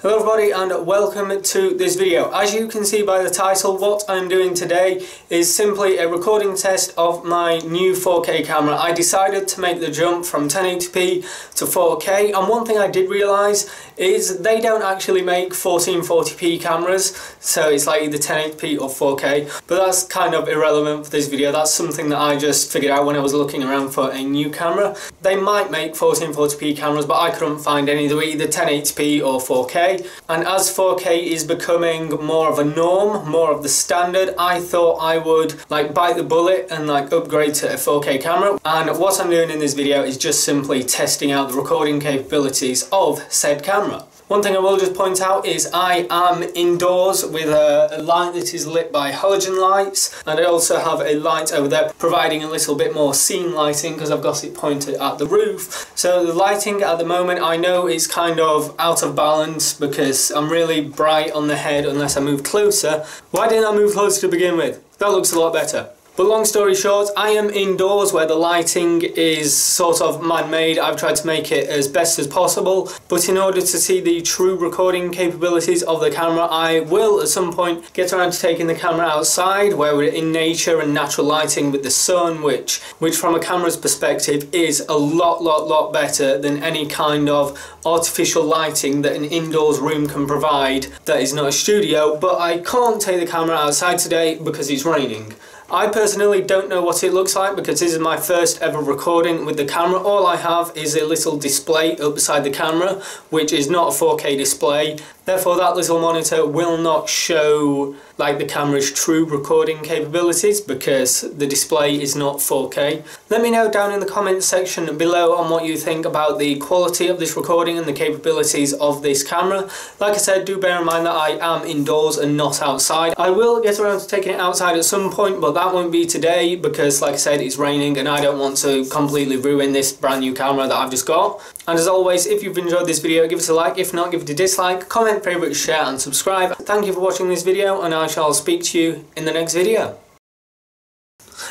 Hello everybody and welcome to this video. As you can see by the title, what I'm doing today is simply a recording test of my new 4K camera. I decided to make the jump from 1080p to 4K, and one thing I did realise is they don't actually make 1440p cameras, so it's like either 1080p or 4K, but that's kind of irrelevant for this video. That's something that I just figured out when I was looking around for a new camera. They might make 1440p cameras, but I couldn't find any that were either 1080p or 4K. And as 4K is becoming more of a norm, more of the standard, I thought I would bite the bullet and upgrade to a 4K camera. And what I'm doing in this video is just simply testing out the recording capabilities of said camera. One thing I will just point out is I am indoors with a light that is lit by halogen lights, and I also have a light over there providing a little bit more scene lighting because I've got it pointed at the roof. So the lighting at the moment, I know it's kind of out of balance because I'm really bright on the head unless I move closer. Why didn't I move closer to begin with? That looks a lot better. But long story short, I am indoors where the lighting is sort of man-made. I've tried to make it as best as possible, but in order to see the true recording capabilities of the camera, I will at some point get around to taking the camera outside where we're in nature and natural lighting with the sun, which from a camera's perspective is a lot better than any kind of artificial lighting that an indoors room can provide that is not a studio. But I can't take the camera outside today because it's raining. I personally don't know what it looks like because this is my first ever recording with the camera. All I have is a little display up beside the camera, which is not a 4K display. Therefore that little monitor will not show the camera's true recording capabilities because the display is not 4K. Let me know down in the comments section below on what you think about the quality of this recording and the capabilities of this camera. Like I said, do bear in mind that I am indoors and not outside. I will get around to taking it outside at some point, but that won't be today because, like I said, it's raining and I don't want to completely ruin this brand new camera that I've just got. And as always, if you've enjoyed this video, give it a like. If not, give it a dislike, comment, favourite, share and subscribe. Thank you for watching this video, and I shall speak to you in the next video.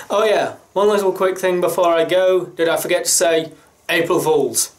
Oh yeah, one little quick thing before I go. Did I forget to say April Fools?